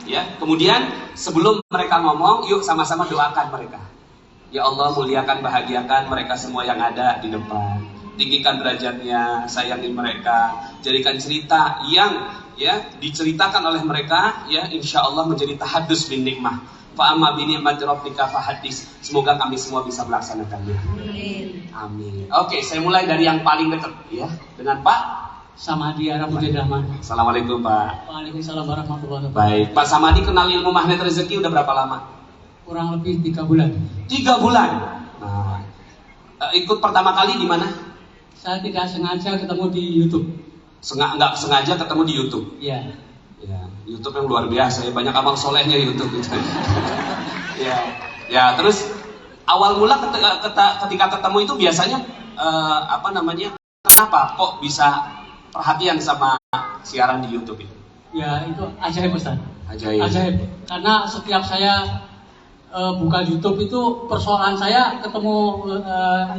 Ya, kemudian sebelum mereka ngomong, yuk sama-sama doakan mereka. Ya Allah, muliakan, bahagiakan mereka semua yang ada di depan. Tinggikan derajatnya, sayangi mereka. Jadikan cerita yang ya diceritakan oleh mereka, ya insya Allah menjadi tahadus bin nikmah. Fa'amma bi ni'mati rabbika fahadis. Semoga kami semua bisa melaksanakannya. Amin. Amin. Oke, saya mulai dari yang paling dekat, ya, dengan Pak Samadi Arafudin Rahman. Assalamualaikum Pak. Waalaikumsalam warahmatullahi wabarakatuh. Baik, Pak Samadi kenal ilmu magnet rezeki udah berapa lama? Kurang lebih 3 bulan. 3 bulan. Nah, ikut pertama kali di mana? Saya tidak sengaja ketemu di YouTube. Nggak sengaja ketemu di YouTube. Iya. Ya, YouTube yang luar biasa ya, banyak amal solehnya YouTube gitu. Ya, ya terus awal mula ketika ketemu itu biasanya kenapa kok bisa perhatian sama siaran di YouTube itu? Ya itu ajaib Ustaz. Ajaib. Karena setiap saya buka YouTube itu persoalan saya ketemu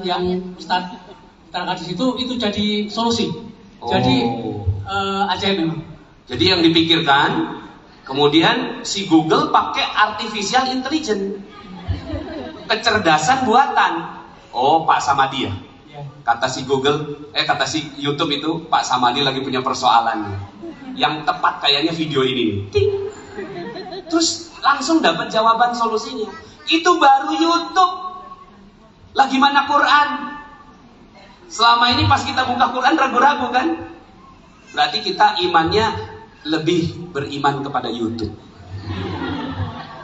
yang Ustaz terangkat di situ itu jadi solusi. Jadi ajaib memang. Jadi yang dipikirkan, kemudian si Google pakai artificial intelligence, kecerdasan buatan. Oh, Pak Samadi ya? Kata si Google, kata si YouTube itu, Pak Samadi lagi punya persoalan. Yang tepat kayaknya video ini. Ting. Terus langsung dapat jawaban solusinya. Itu baru YouTube. Lagi mana Quran? Selama ini pas kita buka Quran ragu-ragu kan? Berarti kita imannya lebih beriman kepada YouTube.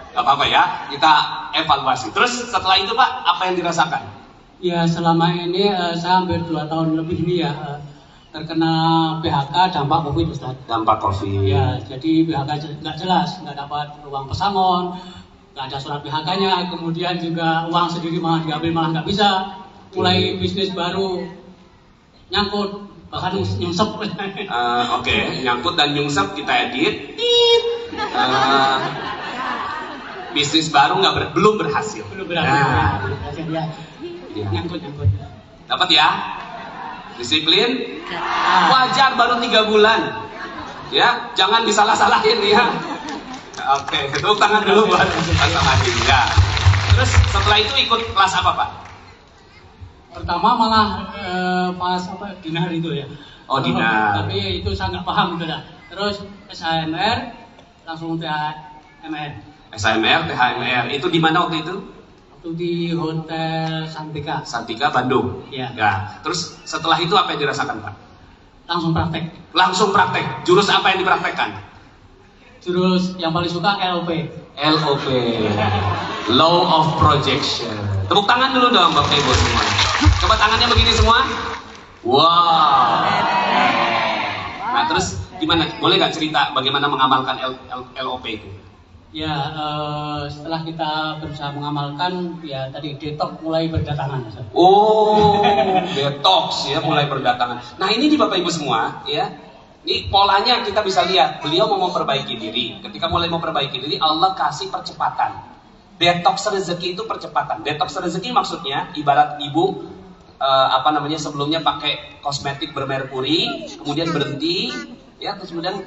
Gak apa-apa ya, kita evaluasi. Terus setelah itu Pak, apa yang dirasakan? Ya selama ini saya hampir 2 tahun lebih ini ya terkena PHK dampak COVID Ustaz. Dampak COVID. Ya, jadi PHK nggak jelas, nggak dapat uang pesangon, nggak ada surat PHK-nya, kemudian juga uang sendiri malah diambil malah nggak bisa. Mulai bisnis baru nyangkut. Bahkan nyungsep. Oke, nyangkut dan nyungsep kita edit. Bisnis baru belum berhasil. Belum berhasil. Nah, ya. Nyangkut. Dapat ya? Disiplin. Wajar baru 3 bulan. Ya, jangan disalah-salahin ya. Oke, tepuk tangan dulu buat Pak Samadi. Ya. Terus setelah itu ikut kelas apa Pak? Pertama malah pas dinar itu ya. Oh dinar. Tapi itu saya nggak paham itu dah. Terus SHMR langsung THMR. SHMR, THMR itu di mana waktu itu? Waktu di Hotel Santika. Santika Bandung. Iya. Ya. Terus setelah itu apa yang dirasakan Pak? Langsung praktek. Langsung praktek. Jurus apa yang dipraktekkan? Jurus yang paling suka LOP. LOP. Law of Projection. Tepuk tangan dulu dong Bapak Ibu semua. Coba tangannya begini semua. Wow. Nah terus gimana? Boleh nggak cerita bagaimana mengamalkan LOP itu? Ya setelah kita berusaha mengamalkan, ya tadi detox mulai berdatangan. Oh, detox ya mulai berdatangan. Nah ini di Bapak Ibu semua ya. Ini polanya kita bisa lihat. Beliau mau memperbaiki diri. Ketika mulai memperbaiki diri, Allah kasih percepatan. Detox rezeki itu percepatan. Detox rezeki maksudnya ibarat ibu sebelumnya pakai kosmetik bermerkuri, kemudian berhenti, ya terus kemudian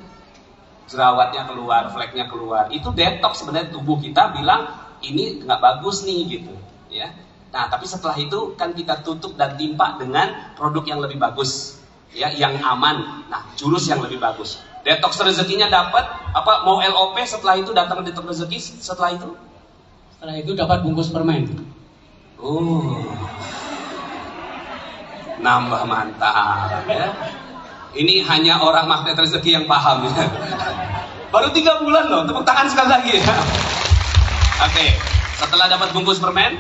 jerawatnya keluar, fleknya keluar. Itu detox sebenarnya tubuh kita bilang ini nggak bagus nih gitu, ya. Nah tapi setelah itu kan kita tutup dan timpa dengan produk yang lebih bagus, ya, yang aman. Nah jurus yang lebih bagus. Detox rezekinya dapat, mau LOP setelah itu datang detox rezeki setelah itu? Setelah itu dapat bungkus permen. Nambah mantap ya. Ini hanya orang magnet rezeki yang paham ya. Baru 3 bulan loh, tepuk tangan sekali lagi ya. Oke, setelah dapat bungkus permen?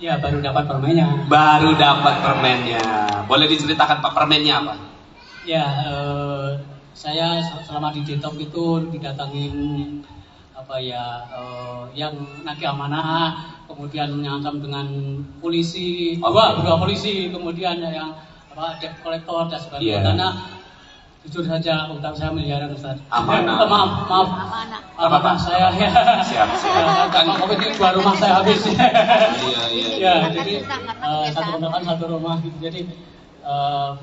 Ya baru dapat permennya. Baru dapat permennya. Boleh diceritakan Pak permennya apa? Ya saya selama di detox itu didatangin yang nagih amanah, kemudian mengancam dengan polisi, berdua polisi, kemudian yang debt collector dan sebagainya. Karena jujur saja utang saya miliaran Ustaz. Amanah. Maaf. Amanah saya ya. Siap. Karena COVID ini 2 rumah saya habis. Iya. Jadi satu rumah gitu. Jadi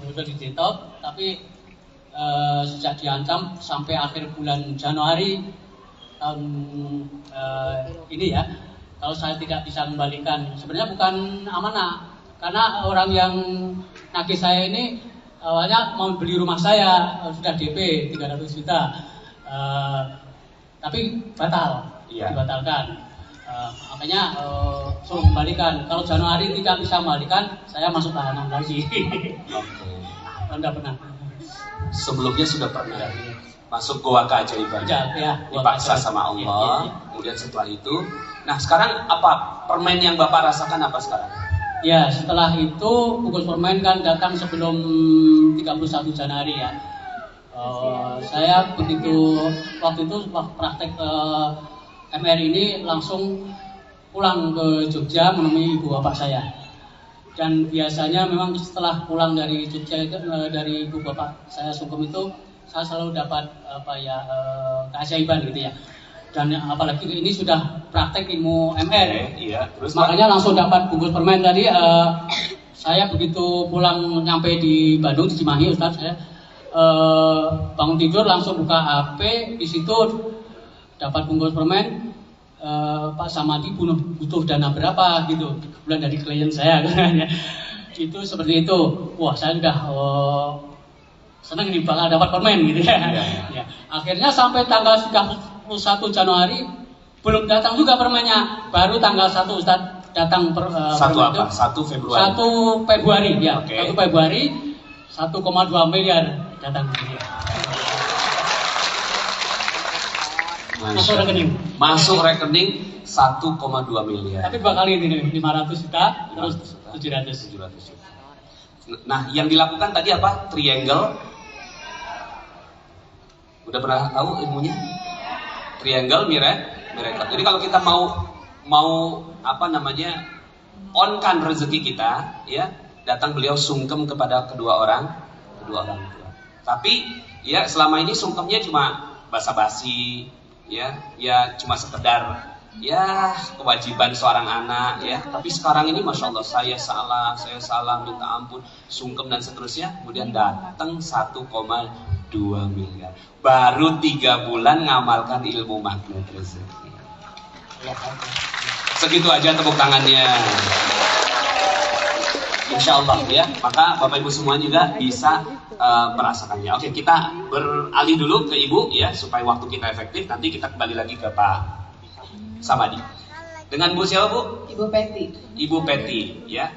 betul di detox, tapi sejak diancam sampai akhir bulan Januari tahun ini ya, kalau saya tidak bisa kembalikan, sebenarnya bukan amanah, karena orang yang nagih saya ini awalnya mau beli rumah saya, sudah DP 300 juta, tapi dibatalkan. Makanya suruh kembalikan. Kalau Januari tidak bisa kembalikan, saya masuk tahanan lagi. Oke. Anda pernah? Sebelumnya sudah pernah masuk goa keajaiban, dipaksa sama Allah. Kemudian setelah itu, nah sekarang apa permen yang Bapak rasakan apa sekarang? Ya, setelah itu bungkus permen kan datang sebelum 31 Januari ya. Saya begitu waktu itu praktek MR ini langsung pulang ke Jogja menemui ibu bapak saya. Dan biasanya memang setelah pulang dari Jogja itu, dari ibu bapak saya sungkem itu, saya selalu dapat keajaiban gitu ya. Dan apalagi ini sudah praktek ilmu MR. Iya. Terus makanya langsung dapat bungkus permen tadi. Saya begitu pulang nyampe di Bandung di Cimahi, Ustaz, saya bangun tidur langsung buka HP, di situ dapat bungkus permen. Pak Samadi butuh dana berapa gitu, kebetulan dari klien saya itu seperti itu. Wah, saya udah senang ini bakal dapat permen gitu ya. Ya. Akhirnya sampai tanggal 31 Januari belum datang juga permennya, baru tanggal 1 Ustaz datang 1 apa? 1 Februari. 1 Februari ya. Okay. 1 Februari 1,2 miliar datang gitu ya. Masuk rekening 1,2 miliar. Tapi 2 kali ini 500 juta terus 700 juta. Nah, yang dilakukan tadi apa? Triangle. Udah pernah tahu ilmunya? Triangle miracle. Jadi kalau kita mau on-kan rezeki kita, ya, datang beliau sungkem kepada kedua orang tua. Tapi ya selama ini sungkemnya cuma basa-basi, ya cuma sekedar ya kewajiban seorang anak ya. Tapi sekarang ini masya Allah saya salah minta ampun, sungkem dan seterusnya. Kemudian datang 1,2 miliar. Baru 3 bulan ngamalkan ilmu magnet rezeki. Segitu aja tepuk tangannya. Insya Allah ya. Maka Bapak Ibu semua juga bisa merasakannya. Oke, kita beralih dulu ke Ibu ya, supaya waktu kita efektif. Nanti kita kembali lagi ke Pak Samadi. Dengan Bu siapa Bu? Ibu Peti. Ibu Peti ya.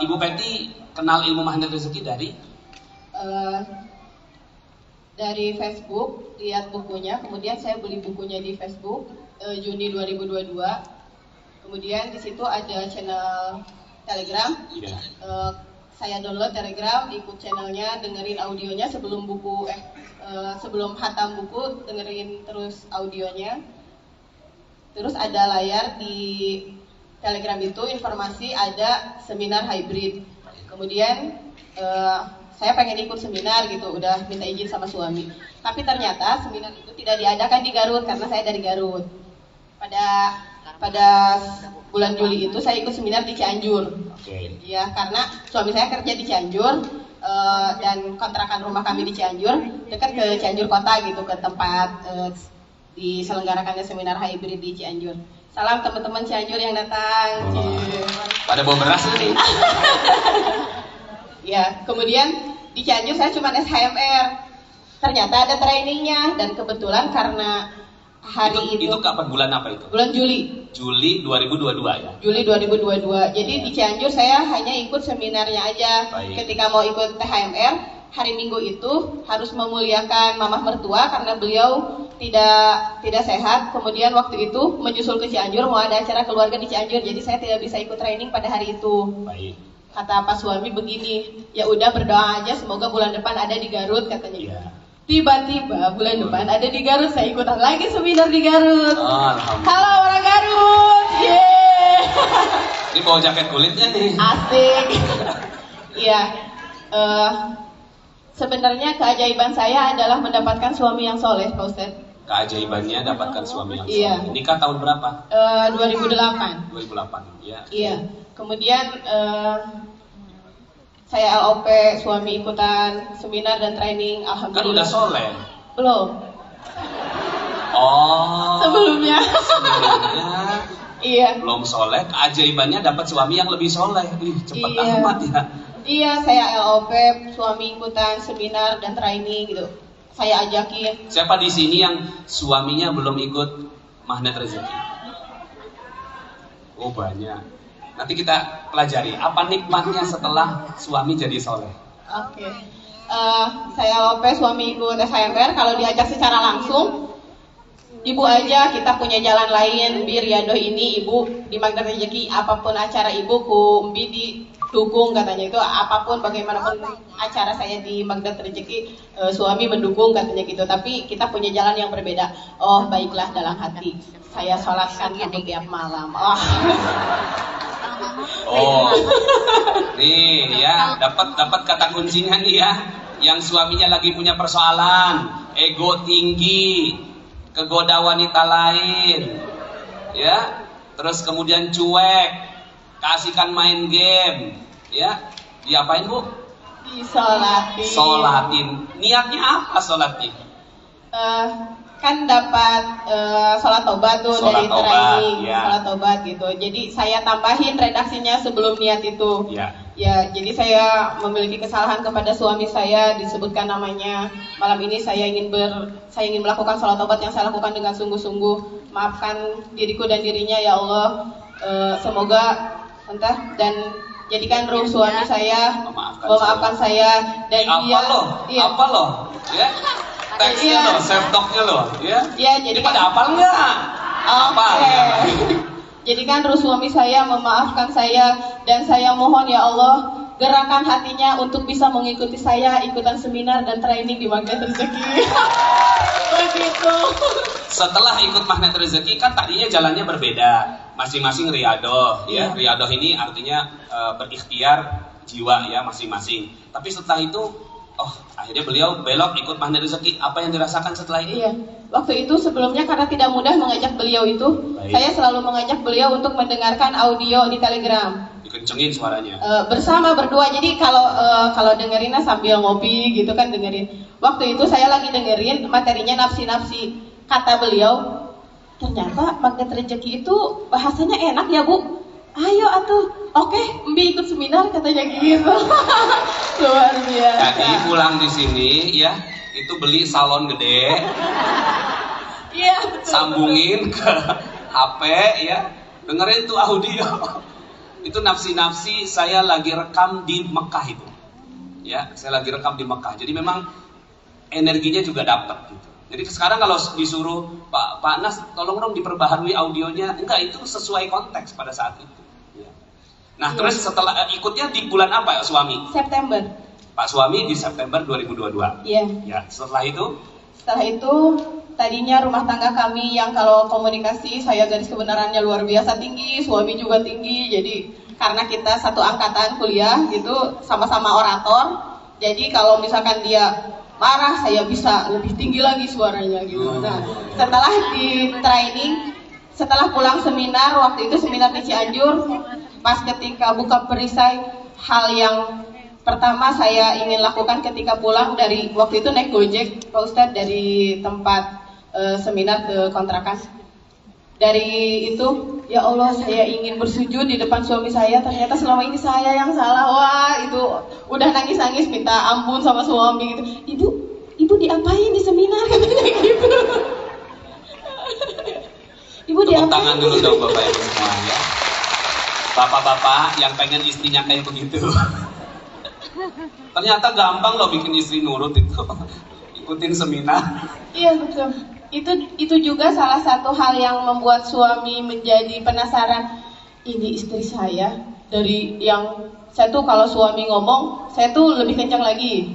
Ibu Peti kenal ilmu magnet rezeki dari Facebook, lihat bukunya. Kemudian saya beli bukunya di Facebook Juni 2022. Kemudian di situ ada channel Telegram. Saya download Telegram, ikut channelnya, dengerin audionya sebelum sebelum hatam buku, dengerin terus audionya. Terus ada layar di Telegram itu informasi ada seminar hybrid. Kemudian saya pengen ikut seminar gitu, udah minta izin sama suami. Tapi ternyata seminar itu tidak diadakan di Garut karena saya dari Garut. Pada bulan Juli itu saya ikut seminar di Cianjur. Ya, karena suami saya kerja di Cianjur dan kontrakan rumah kami di Cianjur, dekat ke Cianjur kota gitu, ke tempat diselenggarakannya seminar hybrid di Cianjur. Salam teman-teman Cianjur yang datang. Pada bawa beras nih. Ya, kemudian di Cianjur saya cuma SHMR. Ternyata ada trainingnya dan kebetulan karena hari itu kapan, bulan apa itu? Bulan Juli. Juli 2022 ya. Juli 2022. Jadi di Cianjur saya hanya ikut seminarnya aja. Baik. Ketika mau ikut THMR, hari Minggu itu harus memuliakan mamah mertua karena beliau tidak sehat. Kemudian waktu itu menyusul ke Cianjur, mau ada acara keluarga di Cianjur. Jadi saya tidak bisa ikut training pada hari itu. Baik. Kata Pak suami begini, ya udah berdoa aja semoga bulan depan ada di Garut katanya. Iya. Tiba-tiba bulan depan ada di Garut, saya ikutan lagi seminar di Garut. Halo orang Garut, Ini bawa jaket kulitnya nih. Asik. Iya. Sebenarnya keajaiban saya adalah mendapatkan suami yang soleh, Pak Ustadz. Keajaibannya dapatkan suami yang soleh. Iya. Nikah tahun berapa? 2008. 2008, ya. Iya. Kemudian saya LOP, suami ikutan seminar dan training, alhamdulillah. Kan udah soleh. Belum. Oh, sebelumnya. Iya. Belum soleh, keajaibannya dapat suami yang lebih soleh. Cepet amat ya. Iya, saya LOP, suami ikutan seminar dan training gitu. Saya ajakin. Siapa di sini yang suaminya belum ikut magnet rezeki? Oh banyak. Nanti kita pelajari apa nikmatnya setelah suami jadi soleh. Oke. Saya LOP, suami ikut SHMR. Kalau diajak secara langsung, ibu aja, kita punya jalan lain. Bi Riyadoh ini ibu di magnet rezeki, apapun acara ibu ku Bi dukung katanya, itu apapun bagaimanapun acara saya di magnet rezeki, suami mendukung katanya gitu. Tapi kita punya jalan yang berbeda. Oh baiklah, dalam hati saya sholatkan ibu tiap malam. Nih ya, dapat kata kuncinya nih ya. Yang suaminya lagi punya persoalan, ego tinggi, kegoda wanita lain, ya, terus kemudian cuek, kasihkan main game, ya, diapain bu? Disolatin. Solatin. Niatnya apa solatnya? Kan dapat sholat tobat tuh dari training, sholat tobat gitu. Jadi saya tambahin redaksinya sebelum niat itu. Ya, jadi saya memiliki kesalahan kepada suami saya, disebutkan namanya. Malam ini saya ingin melakukan sholat tobat yang saya lakukan dengan sungguh-sungguh. Maafkan diriku dan dirinya ya Allah. Semoga dan jadikan ruh suami saya memaafkan saya dan dia. Apa loh? Ya. Teksnya loh, septoknya loh, ya. Jadi pada hafal nggak? Jadikan ruh suami saya memaafkan saya dan saya mohon ya Allah gerakan hatinya untuk bisa mengikuti saya ikutan seminar dan training di magnet rezeki. Begitu. Setelah ikut magnet rezeki kan tadinya jalannya berbeda, masing-masing riyadoh, ya. Riyadoh ini artinya berikhtiar jiwa ya masing-masing. Tapi setelah itu akhirnya beliau belok ikut magnet rezeki. Apa yang dirasakan setelah itu? Iya, waktu itu sebelumnya karena tidak mudah mengajak beliau itu, saya selalu mengajak beliau untuk mendengarkan audio di Telegram. Dikencengin suaranya. Bersama berdua. Jadi kalau dengerinnya sambil ngopi gitu kan dengerin. Waktu itu saya lagi dengerin materinya nafsi-nafsi. Kata beliau, ternyata magnet rezeki itu bahasanya enak ya Bu. Ayo atuh, oke, Mbi ikut seminar katanya gitu. Luar biasa. Jadi pulang di sini ya, itu beli salon gede. Iya. Sambungin ke HP ya, dengerin tuh audio. Itu nafsi-nafsi saya lagi rekam di Mekah itu. Ya, saya lagi rekam di Mekah. Jadi memang energinya juga dapat gitu. Jadi sekarang kalau disuruh Pak Nas, tolong dong diperbaharui audionya, enggak, itu sesuai konteks pada saat itu. Nah, terus setelah ikutnya di bulan apa suami? September. Pak suami di September 2022. Iya. Ya, setelah itu? Setelah itu tadinya rumah tangga kami yang kalau komunikasi saya garis kebenarannya luar biasa tinggi, suami juga tinggi. Jadi karena kita satu angkatan kuliah gitu, sama-sama orator. Jadi kalau misalkan dia marah, saya bisa lebih tinggi lagi suaranya gitu. Nah, setelah di training, setelah pulang seminar, waktu itu seminar di Cianjur, pas ketika buka perisai, hal yang pertama saya ingin lakukan ketika pulang dari waktu itu naik Gojek, Pak Ustadz, dari tempat seminar ke kontrakan. Dari itu, ya Allah, saya ingin bersujud di depan suami saya. Ternyata selama ini saya yang salah. Wah, itu udah nangis-nangis minta ampun sama suami gitu. Ibu diapain di seminar katanya gitu. Ibu diapain? Tepuk tangan dulu dong Bapak Ibu semua ya. Bapak-bapak yang pengen istrinya kayak begitu. Ternyata gampang loh bikin istri nurut itu. Ikutin seminar. Iya betul. Itu juga salah satu hal yang membuat suami menjadi penasaran. Ini istri saya, dari yang saya tuh kalau suami ngomong, saya tuh lebih kencang lagi.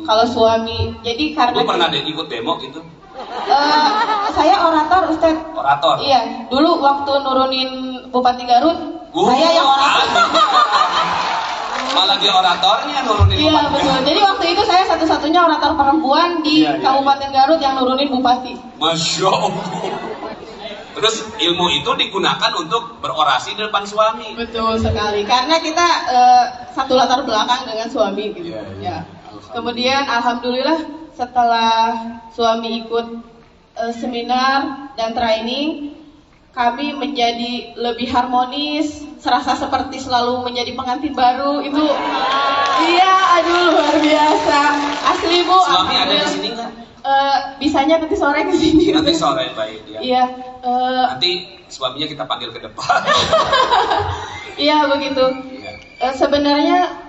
Kalau suami, jadi karena lu pernah ikut demo gitu? Saya orator, Ustadz. Orator? Iya, dulu waktu nurunin Bupati Garut, saya yang orator. Malah dia oratornya nurunin Bupati. Iya betul, jadi waktu itu saya satu-satunya orator perempuan di Kabupaten Garut yang nurunin Bupati. Masya Allah. Terus ilmu itu digunakan untuk berorasi di depan suami. Betul sekali, karena kita satu latar belakang dengan suami gitu. Ya. Kemudian alhamdulillah setelah suami ikut seminar, dan training, kami menjadi lebih harmonis, serasa seperti selalu menjadi pengantin baru. Itu iya, aduh luar biasa. Asli Bu. Suami ada di sini nggak? Bisanya nanti sore ke sini. Nanti sore, baik ya. Iya. Nanti suaminya kita panggil ke depan. Iya begitu. Sebenarnya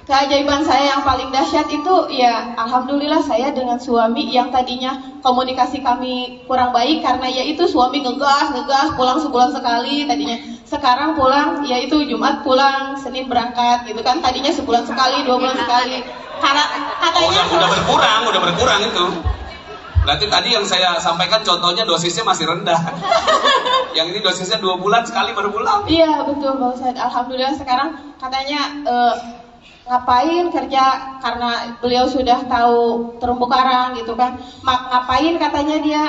keajaiban saya yang paling dahsyat itu ya alhamdulillah saya dengan suami yang tadinya komunikasi kami kurang baik karena ya itu suami ngegas pulang sebulan sekali tadinya, sekarang pulang ya itu Jumat pulang, Senin berangkat gitu kan, tadinya sebulan sekali, 2 bulan sekali. Karena katanya udah berkurang itu. Berarti tadi yang saya sampaikan contohnya dosisnya masih rendah. Yang ini dosisnya 2 bulan sekali baru pulang. Iya betul Pak Ustadz. Alhamdulillah sekarang katanya ngapain kerja karena beliau sudah tahu terumbu karang gitu kan. Ngapain katanya dia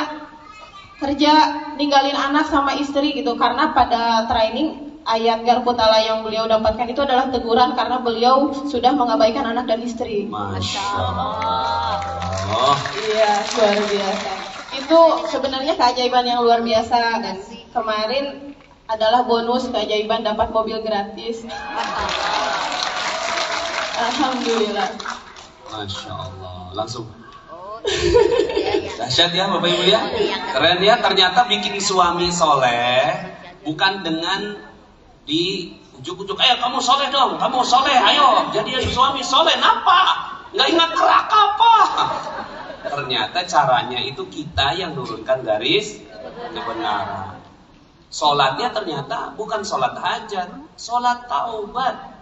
kerja ninggalin anak sama istri gitu, karena pada training ayat Garputala yang beliau dapatkan itu adalah teguran karena beliau sudah mengabaikan anak dan istri. Masya Allah. Iya luar biasa. Itu sebenarnya keajaiban yang luar biasa, dan kemarin adalah bonus keajaiban dapat mobil gratis. Alhamdulillah. Masya Allah. Langsung. Dahsyat ya Bapak Ibu ya. Keren ya, ternyata bikin suami soleh bukan dengan di ujuk-ujuk. Ayo kamu soleh dong, kamu soleh, ayo jadi suami soleh. Napa? Nggak ingat kerak apa? Ternyata caranya itu kita yang nurunkan garis kebenaran. Sholatnya ternyata bukan sholat hajat, sholat taubat.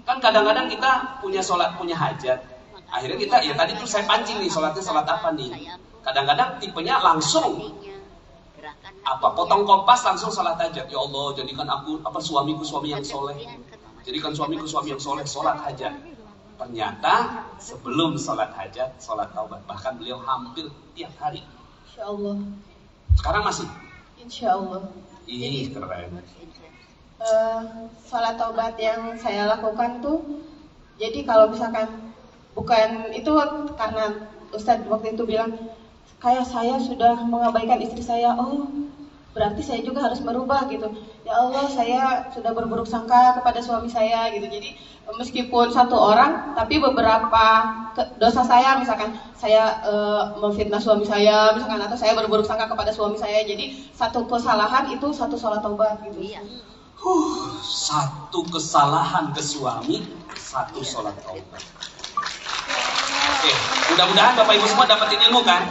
Kan kadang-kadang kita punya sholat, punya hajat. Akhirnya kita, ya tadi tuh saya pancing nih, sholatnya sholat apa nih. Kadang-kadang tipenya langsung. Apa, potong kompas langsung sholat hajat. Ya Allah, jadikan aku, suamiku suami yang soleh. Jadikan suamiku suami yang soleh, sholat hajat. Ternyata sebelum sholat hajat, sholat taubat. Bahkan beliau hampir tiap hari. Insya Allah. Sekarang masih? Insya Allah. Ih, keren. Sholat taubat yang saya lakukan tuh, jadi kalau misalkan bukan itu karena Ustadz waktu itu bilang kayak saya sudah mengabaikan istri saya, oh berarti saya juga harus merubah gitu. Ya Allah, saya sudah berburuk sangka kepada suami saya gitu. Jadi meskipun satu orang, tapi beberapa dosa saya, misalkan saya memfitnah suami saya, misalkan, atau saya berburuk sangka kepada suami saya. Jadi satu kesalahan itu satu sholat taubat gitu. Satu kesalahan ke suami, satu sholat taubat. Oke, mudah-mudahan Bapak Ibu semua dapetin ilmu kan.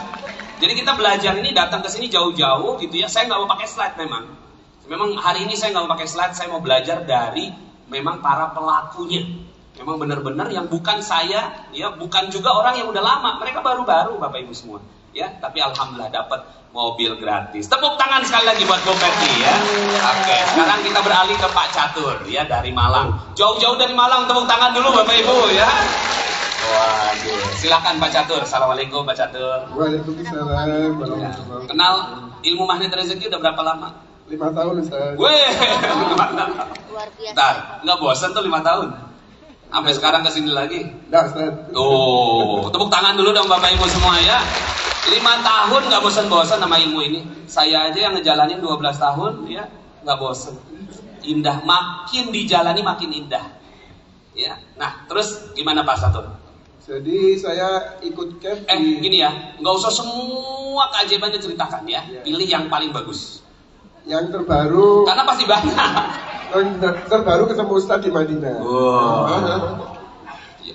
Jadi kita belajar ini datang ke sini jauh-jauh gitu ya. Saya nggak mau pakai slide memang. Memang hari ini saya nggak mau pakai slide. Saya mau belajar dari memang para pelakunya. Memang benar-benar yang bukan saya, ya bukan juga orang yang udah lama. Mereka baru-baru Bapak Ibu semua. Ya, tapi alhamdulillah dapat mobil gratis. Tepuk tangan sekali lagi buat Bu Peti ya. Oke, sekarang kita beralih ke Pak Catur ya dari Malang. Jauh-jauh dari Malang, tepuk tangan dulu Bapak Ibu ya. Waduh, silakan Pak Catur. Assalamualaikum Pak Catur. Waalaikumsalam. Kenal ilmu magnet rezeki udah berapa lama? 5 tahun Ustaz. Weh, Luar biasa. Ntar, nggak bosan tuh 5 tahun? Sampai sekarang kesini lagi? Nggak Ustaz. Tuh, tepuk tangan dulu dong Bapak Ibu semua ya. 5 tahun nggak bosan-bosan sama ilmu ini. Saya aja yang ngejalanin 12 tahun ya, nggak bosan. Indah, makin dijalani makin indah. Ya, nah terus gimana Pak Catur? Jadi saya ikut camp di... Gini ya, nggak usah semua keajaibannya ceritakan ya. Pilih yang paling bagus. Yang terbaru... Karena pasti banyak. Yang terbaru ketemu Ustaz di Madinah.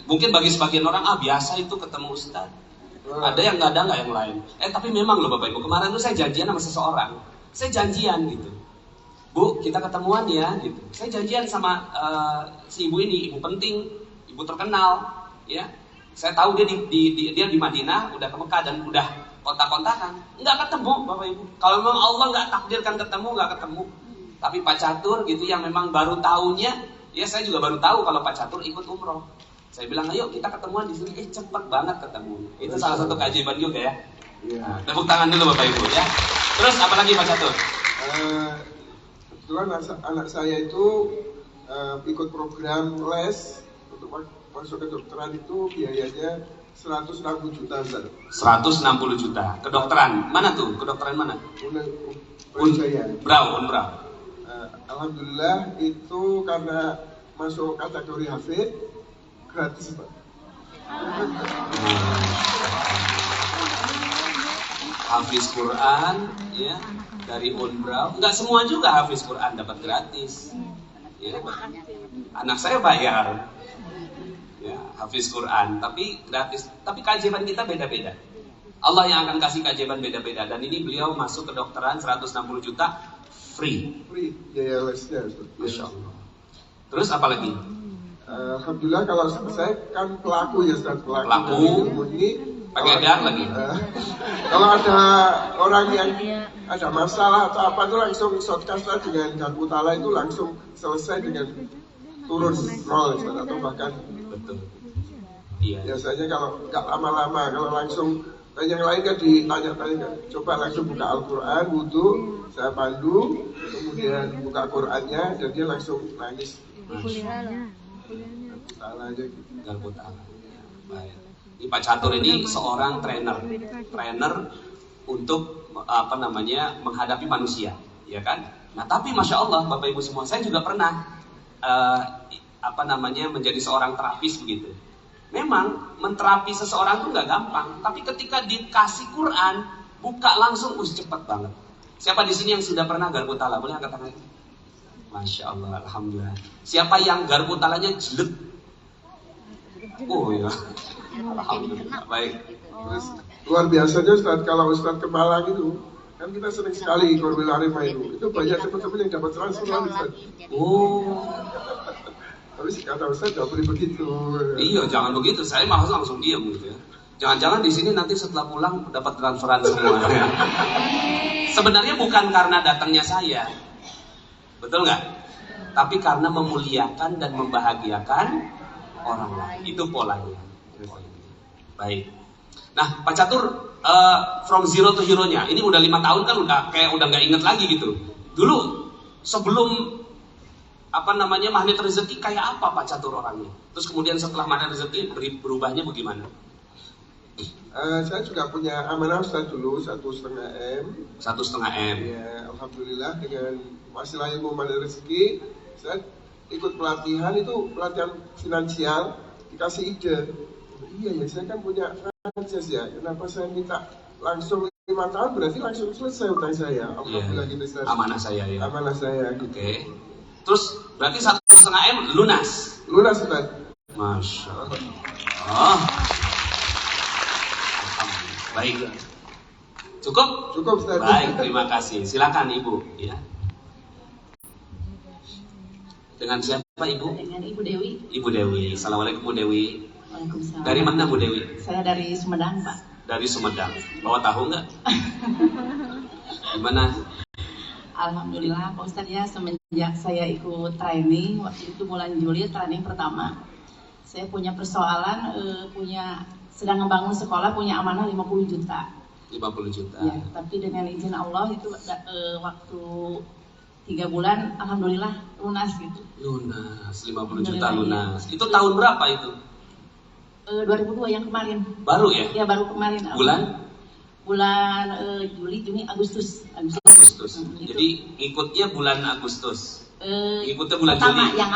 Mungkin bagi sebagian orang, biasa itu ketemu Ustaz. Ada yang nggak ada, nggak yang lain. Tapi memang loh Bapak Ibu, kemarin tuh saya janjian sama seseorang. Saya janjian gitu. Bu, kita ketemuan ya gitu. Saya janjian sama si ibu ini, ibu penting, ibu terkenal, ya. Saya tahu dia dia di Madinah, udah ke Mekah dan udah kontak-kontakan. Nggak ketemu Bapak Ibu. Kalau memang Allah nggak takdirkan ketemu, nggak ketemu. Tapi Pak Catur gitu yang memang baru tahunya, ya saya juga baru tahu kalau Pak Catur ikut umroh. Saya bilang, ayo kita ketemuan di sini. Cepet banget ketemu. Itu salah satu keajaiban juga ya. Nah, tepuk tangan dulu Bapak Ibu ya. Terus apa lagi Pak Catur? Kebetulan anak saya itu ikut program les untuk masuk ke kedokteran itu biayanya 160 juta Ustaz. 160 juta. Kedokteran. Mana tuh? Kedokteran mana? Unbrau. Alhamdulillah itu karena masuk kategori hafid gratis Pak. Hafiz Quran ya dari Unbrau. Enggak semua juga hafiz Quran dapat gratis. Ya. Anak saya bayar. Ya, hafiz Quran tapi gratis. Tapi keajaiban kita beda-beda. Allah yang akan kasih keajaiban beda-beda, dan ini beliau masuk kedokteran 160 juta free. Biaya lesnya. Masya Allah. Terus apa lagi? Alhamdulillah kalau saya kan pelaku ya Ustaz, Pelaku. Ini Pakai dar lagi. Kalau ada orang yang ada masalah atau apa itu langsung shortcut dengan Garputala itu langsung selesai dengan turun nol atau bahkan betul. Iya. Biasanya kalau nggak lama-lama, kalau langsung yang lain kan ditanya-tanya, coba langsung buka Al-Quran, wudhu, saya pandu, kemudian buka Qurannya dan dia langsung nangis. Garputala aja gitu. Garputala. Baik. Ini Pak Catur ini seorang trainer untuk menghadapi manusia, ya kan? Nah, tapi masya Allah, Bapak Ibu semua, saya juga pernah menjadi seorang terapis begitu. Memang menterapi seseorang itu nggak gampang, tapi ketika dikasih Quran, buka langsung, cepet banget. Siapa di sini yang sudah pernah Garputala? Boleh angkat tangan? Masya Allah, alhamdulillah. Siapa yang Garputalanya jelek? Oh ya. Alhamdulillah, baik. Terus luar biasanya Ustaz, kalau Ustaz ke Malang itu kan kita sering sekali Korwil Arifah itu banyak teman-teman yang dapat transfer Ustaz. Oh. Tapi kata Ustaz nggak boleh begitu. Iya, jangan begitu. Saya malah langsung diam gitu ya. Jangan-jangan di sini nanti setelah pulang dapat transferan semua. Sebenarnya bukan karena datangnya saya, betul nggak? Tapi karena memuliakan dan membahagiakan orang lain. Itu polanya. Baik. Nah, Pak Catur, from zero to hero-nya, ini udah 5 tahun kan udah nggak inget lagi gitu. Dulu sebelum magnet rezeki kayak apa Pak Catur orangnya? Terus kemudian setelah magnet rezeki berubahnya bagaimana? Saya juga punya amanah Ustaz dulu 1,5 M. 1,5 M. Ya, alhamdulillah dengan masalah ilmu magnet rezeki, saya ikut pelatihan finansial, dikasih ide. Iya ya, saya kan punya franchise ya. Kenapa saya minta langsung 5 tahun berarti langsung selesai utang saya. Alhamdulillah gitu Ustaz. Amanah saya ya. Amanah saya. Oke. Terus berarti 1,5 M lunas. Lunas Ustaz. Masya Allah. Oh. Baik. Cukup? Cukup Ustaz. Baik, terima kasih. Silakan Ibu ya. Dengan siapa Ibu? Dengan Ibu Dewi. Ibu Dewi. Assalamualaikum Bu Dewi. Waalaikumsalam. Dari mana Bu Dewi? Saya dari Sumedang, Pak. Dari Sumedang. Bawa tahu nggak? Gimana? Alhamdulillah Pak Ustadz ya, semenjak saya ikut training, waktu itu bulan Juli training pertama, saya punya persoalan, sedang membangun sekolah, punya amanah 50 juta. 50 juta. Ya, tapi dengan izin Allah itu waktu 3 bulan, alhamdulillah lunas gitu. Lunas, 50 juta lunas. Itu tahun berapa itu? 2002 yang kemarin. Baru ya? Ya baru kemarin. Bulan Juli, Juni, Agustus. Jadi ikutnya bulan Agustus. Ikutnya bulan pertama, Juli. yang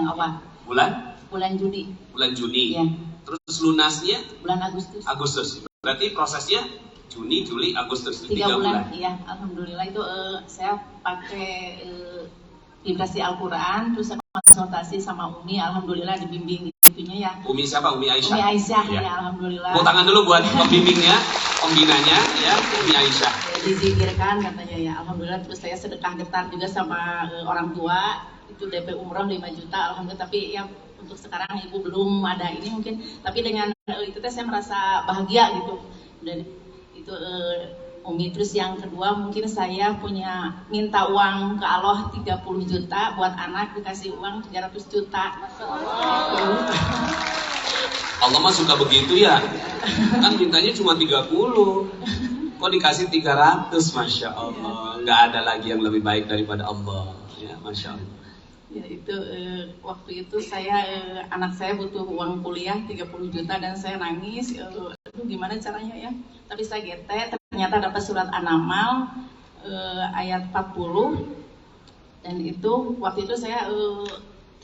awal. Bulan Juni. Bulan Juni. Ya. Terus lunasnya bulan Agustus. Berarti prosesnya Juni, Juli, Agustus 3 bulan. Iya, alhamdulillah itu saya pakai vibrasi Al-Quran, terus saya konsultasi sama Umi, alhamdulillah dibimbing itunya ya. Umi siapa? Umi Aisyah. Umi Aisyah ya, alhamdulillah. Tepuk tangan dulu buat pembimbingnya, pembinanya ya, Umi Aisyah. Dizikirkan katanya ya, alhamdulillah. Terus saya sedekah getar juga sama orang tua, itu DP umroh 5 juta, alhamdulillah. Tapi yang untuk sekarang ibu belum ada ini mungkin, tapi dengan itu saya merasa bahagia gitu. Dan itu Umi. Terus yang kedua mungkin saya minta uang ke Allah 30 juta buat anak, dikasih uang 300 juta. Allah mah suka begitu ya. Kan mintanya cuma 30. Kok dikasih 300, Masya Allah. Nggak ada lagi yang lebih baik daripada Allah ya, Masya Allah. Ya itu waktu itu saya anak saya butuh uang kuliah 30 juta dan saya nangis. Aduh gimana caranya ya? Tapi saya GT ternyata dapat surat An-Naml ayat 40 dan itu waktu itu saya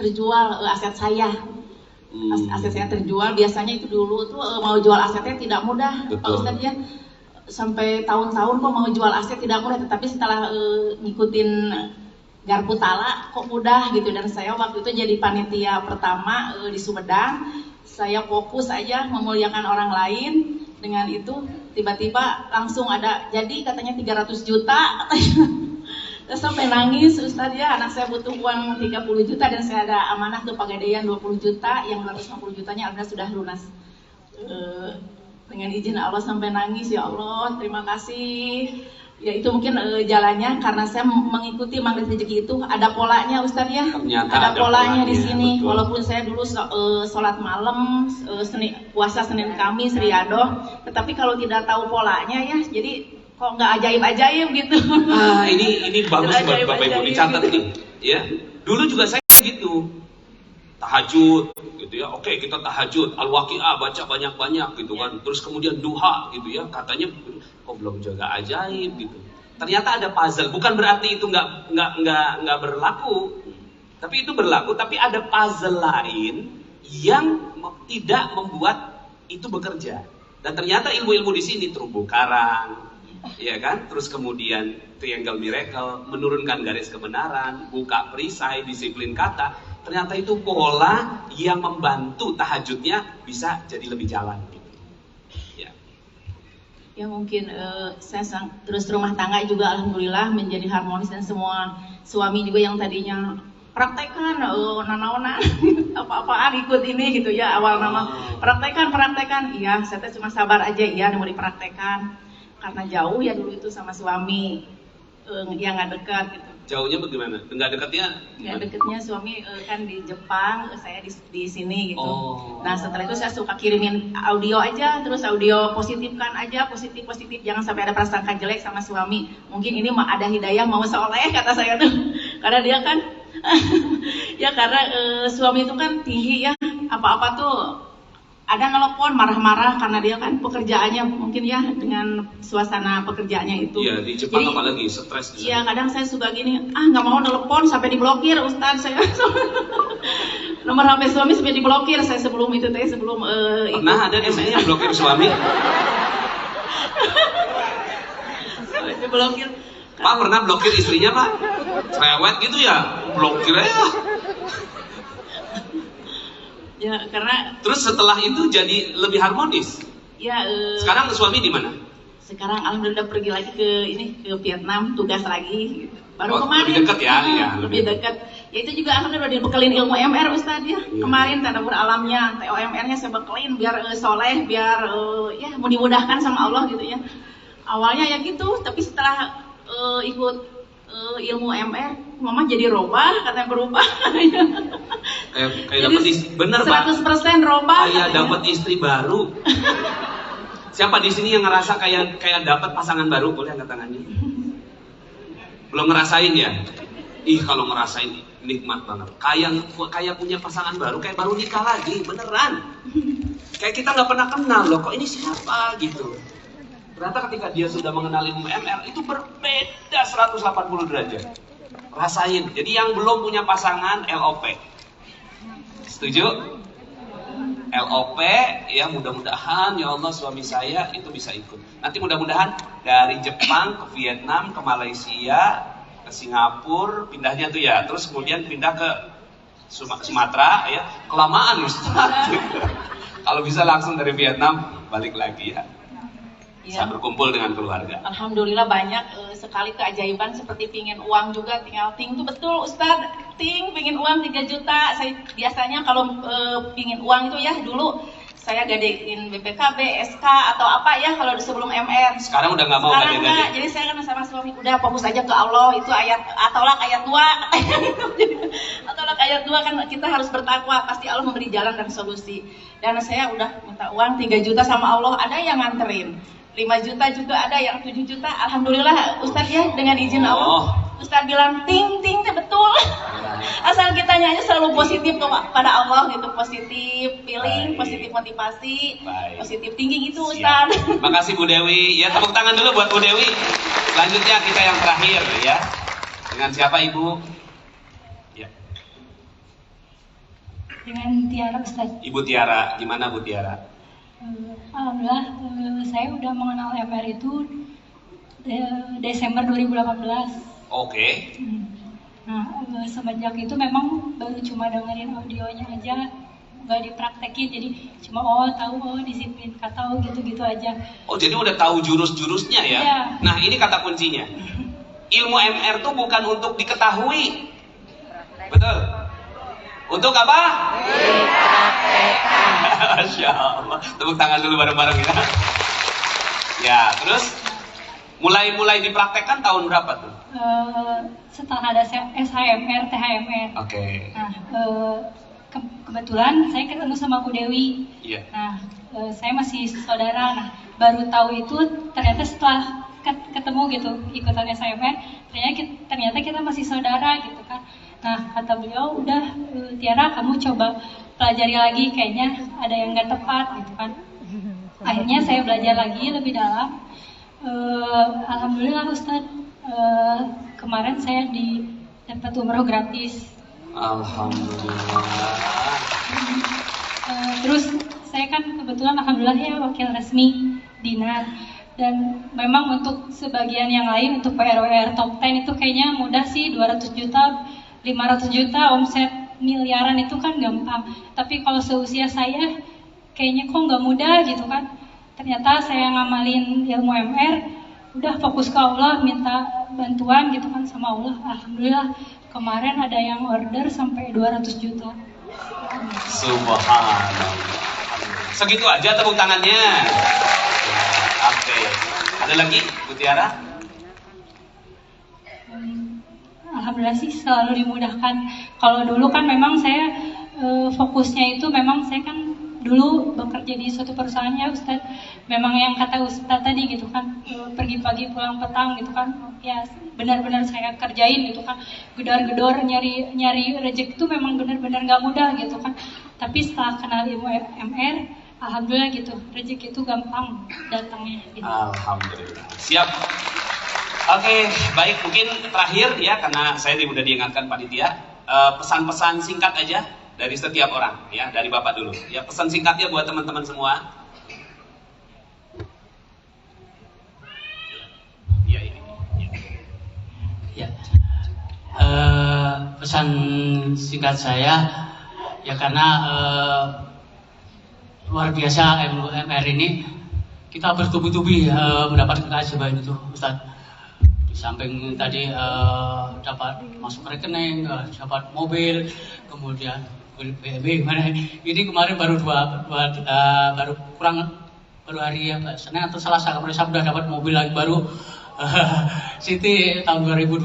terjual aset saya. Aset saya terjual. Biasanya itu dulu tuh mau jual asetnya tidak mudah. Pak Ustadz ya. Sampai tahun-tahun kok mau jual aset tidak mudah, tetapi setelah ngikutin Garpu Tala kok mudah gitu. Dan saya waktu itu jadi panitia pertama di Sumedang. Saya fokus aja memuliakan orang lain. Dengan itu tiba-tiba langsung ada, jadi katanya 300 juta. Terus sampai nangis Ustadz ya, anak saya butuh uang 30 juta dan saya ada amanah ke Pegadaian 20 juta, yang 250 jutanya alhamdulillah sudah lunas. Dengan izin Allah sampai nangis, ya Allah terima kasih. Ya itu mungkin jalannya karena saya mengikuti magnet rezeki itu ada polanya Ustadz ya. Ternyata ada polanya di sini. betul. Walaupun saya dulu sholat malam, puasa Senin Kamis riadoh, tetapi kalau tidak tahu polanya ya, jadi kok nggak ajaib-ajaib gitu. Ini bagus buat Bapak Ibu dicatat nih, ya. Dulu juga saya gitu. Tahajud gitu ya. Oke, kita tahajud, Al-Waqiah baca banyak-banyak gitu kan. Terus kemudian duha gitu ya. Katanya kok belum jaga ajaib gitu. Ternyata ada puzzle. Bukan berarti itu nggak berlaku. Tapi itu berlaku, tapi ada puzzle lain yang tidak membuat itu bekerja. Dan ternyata ilmu-ilmu di sini terumbu karang, ya kan? Terus kemudian triangle miracle, menurunkan garis kebenaran, buka perisai, disiplin kata. Ternyata itu pola yang membantu tahajudnya bisa jadi lebih jalan. Ya, ya mungkin saya terus rumah tangga juga alhamdulillah menjadi harmonis dan semua suami juga yang tadinya praktekan nanaonan apa-apaan ikut ini gitu ya awal nama praktekan iya saya cuma sabar aja iya mau dipraktekan karena jauh ya dulu itu sama suami yang nggak dekat gitu. Jauhnya bagaimana? Nggak dekatnya? Nggak dekatnya suami kan di Jepang, saya di sini gitu. Nah setelah itu saya suka kirimin audio aja, terus audio positifkan aja, positif, jangan sampai ada prasangka jelek sama suami. Mungkin ini ada hidayah mau soleh kata saya tuh, karena dia kan, ya karena suami itu kan tinggi ya, apa-apa tuh. Ada nelpon marah-marah karena dia kan pekerjaannya mungkin ya dengan suasana pekerjaannya itu. Iya di Jepang apalagi stres. Iya kadang saya suka gini, nggak mau nelpon sampai diblokir Ustaz saya. Nomor HP suami sampai diblokir saya sebelum itu sebelum pernah ada di sini yang blokir suami? Diblokir. Pak pernah blokir istrinya Pak? Cerewet gitu ya, blokir aja. Ya karena terus setelah itu jadi lebih harmonis. Ya. Sekarang suami di mana? Sekarang alhamdulillah pergi lagi ke Vietnam tugas lagi. Baru kemarin. Lebih dekat ya, ya lebih dekat. Ya itu juga alhamdulillah dibekelin ilmu MR Ustaz ya. Iya. Kemarin tadabur alamnya, TOMR-nya saya bekelin biar soleh, biar ya mudah-mudahkan sama Allah gitu ya. Awalnya ya gitu, tapi setelah ikut ilmu MR, mama jadi robah, katanya berubah. Kayak dapat istri, bener 100% robah. Kayak dapat istri baru. Siapa di sini yang ngerasa kayak dapat pasangan baru? Boleh angkat tangannya. Belum ngerasain ya? Ih kalau ngerasain nikmat banget. Kayak punya pasangan baru, kayak baru nikah lagi, beneran. Kayak kita nggak pernah kenal loh. Kok ini siapa gitu? Ternyata ketika dia sudah mengenal ilmu MR itu berbeda 180 derajat. Rasain. Jadi yang belum punya pasangan LOP. Setuju? LOP ya mudah-mudahan ya Allah suami saya itu bisa ikut. Nanti mudah-mudahan dari Jepang ke Vietnam, ke Malaysia, ke Singapura, pindahnya tuh ya. Terus kemudian pindah ke Sumatera ya. Kelamaan Ustaz. Kalau bisa langsung dari Vietnam balik lagi ya. Bisa berkumpul dengan keluarga. Alhamdulillah banyak sekali keajaiban seperti pingin uang juga tinggal ting itu betul Ustaz pingin uang 3 juta saya biasanya kalau pingin uang itu ya dulu saya gadein BPKB, SK atau apa ya kalau sebelum MR. Sekarang udah nggak mau gade-gade. Jadi saya kan sama suami udah fokus aja ke Allah itu ayat At-Tolak ayat 2. At-Tolak ayat 2 kan kita harus bertakwa pasti Allah memberi jalan dan solusi. Dan saya udah minta uang 3 juta sama Allah ada yang nganterin. 5 juta juga ada yang 7 juta. Alhamdulillah Ustaz ya dengan izin Allah. Ustaz bilang ting ting betul. Asal kitanya aja selalu positif kepada Allah gitu, positif feeling, positif motivasi, positif tinggi gitu Ustaz. Makasih Bu Dewi. Ya tepuk tangan dulu buat Bu Dewi. Selanjutnya kita yang terakhir ya. Dengan siapa Ibu? Ya. Dengan Tiara Ustaz. Ibu Tiara, gimana Bu Tiara? Alhamdulillah, saya udah mengenal MR itu Desember 2018. Oke. Nah, semenjak itu memang baru cuma dengerin audionya aja, nggak dipraktekin, jadi cuma tahu disiplin kata gitu-gitu aja. Oh jadi udah tahu jurus-jurusnya ya? Iya. Nah ini kata kuncinya. Ilmu MR tuh bukan untuk diketahui, betul? Untuk apa? Masya Allah. Tepuk tangan dulu bareng-bareng ya. Ya terus mulai dipraktekkan tahun berapa tuh? Setelah ada SHMR, THMR. Oke. Nah, kebetulan saya ketemu sama Bu Dewi. Iya. Nah, saya masih saudara. Nah, baru tahu itu ternyata setelah ketemu gitu ikutan SHMR, ternyata kita masih saudara gitu kan. Nah, kata beliau, udah Tiara kamu coba pelajari lagi, kayaknya ada yang nggak tepat gitu kan. Akhirnya saya belajar lagi lebih dalam. Alhamdulillah Ustadz, kemarin saya dapat umroh gratis. Alhamdulillah. Terus saya kan kebetulan alhamdulillah ya wakil resmi Dinar. Dan memang untuk sebagian yang lain, untuk PRWR top 10 itu kayaknya mudah sih, 200 juta, 500 juta, omset miliaran itu kan gampang. Tapi kalau seusia saya, kayaknya kok nggak mudah gitu kan. Ternyata saya ngamalin ilmu MR, udah fokus ke Allah, minta bantuan gitu kan sama Allah. Alhamdulillah kemarin ada yang order sampai 200 juta. Subhanallah. Segitu aja tepuk tangannya. Oke. Ada lagi Bu Tiara? Alhamdulillah sih selalu dimudahkan. Kalau dulu kan memang saya fokusnya itu memang saya kan dulu bekerja di suatu perusahaan ya Ustadz. Memang yang kata Ustadz tadi gitu kan, pergi pagi pulang petang gitu kan. Ya benar-benar saya kerjain gitu kan. Gedor-gedor nyari rezeki itu memang benar-benar nggak mudah gitu kan. Tapi setelah kenal ilmu MR, alhamdulillah gitu, rezeki itu gampang datangnya gitu. Alhamdulillah. Siap. Oke, baik, mungkin terakhir ya, karena saya sudah diingatkan panitia, pesan-pesan singkat aja dari setiap orang ya, dari Bapak dulu. Ya, pesan singkatnya buat teman-teman semua. Ya, ini. Ya. Pesan singkat saya ya, karena luar biasa MR ini, kita bertubi-tubi mendapat keajaiban itu Ustaz. Di samping tadi dapat masuk rekening, dapat mobil, kemudian BMW mana ini kemarin baru baru hari ya Pak, Senin atau Selasa kemarin saya sudah dapat mobil lagi baru City tahun 2022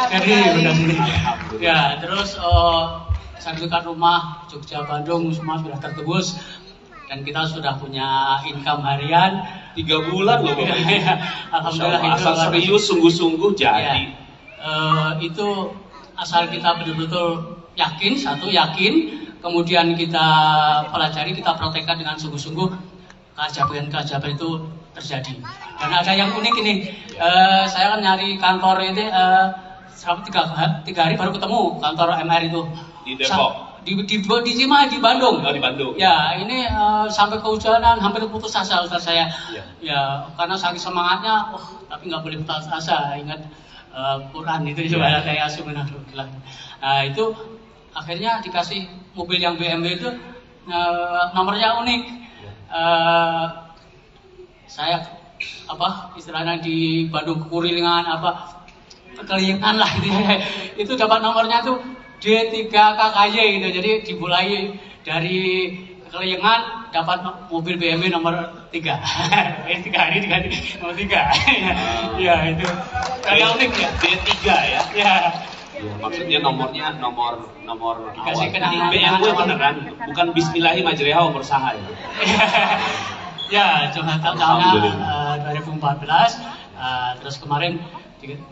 jadi udah ya. Terus sertifikat rumah Jogja Bandung semua sudah tertebus dan kita sudah punya income harian 3 bulan loh Bapak. Alhamdulillah itu asal serius sungguh-sungguh jadi. Itu asal kita betul-betul yakin, kemudian kita pelajari, kita praktekkan dengan sungguh-sungguh, keajaiban itu terjadi. Dan ada yang unik ini, saya kan nyari kantor ini selama 3 hari baru ketemu kantor MR itu Di Depok. Di Cimahi, di Bandung. Oh, di Bandung. Ya, ini sampai kehujanan, hampir putus asa Ustaz saya. Ya, karena saking semangatnya, tapi nggak boleh putus asa. Ingat Quran itu juga kayak subhanallah. Nah, itu akhirnya dikasih mobil yang BMW itu nomornya unik. Saya istilahnya di Bandung kekurilingan kekelilingan lah gitu. Itu dapat nomornya tuh D3KKY gitu. Jadi dimulai dari kekelilingan dapat mobil BMW nomor 3. 3 hari nomor 3. Ya itu. Ada unik ya. D3 ya. Ya. Ya, maksudnya nomornya nomor Dikasih awal. kenangan. BMW beneran, bukan Bismillahi majriha umur saha ya. Ya, cuma tahunnya 2014. Terus kemarin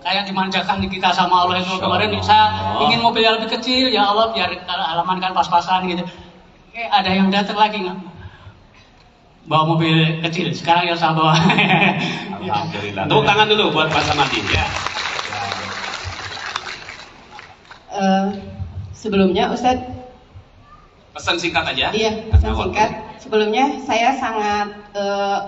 Kayak dimanjakan kita sama Allah itu. Kemarin saya ingin mobil yang lebih kecil, ya Allah biar halaman kan pas-pasan gitu. Ada yang datang lagi nggak? Bawa mobil kecil, sekarang yang saya bawa. Alhamdulillah. Tepuk tangan dulu buat Pak Samadi ya. Sebelumnya Ustadz, Pesan singkat aja. iya, pesan singkat. Sebelumnya saya sangat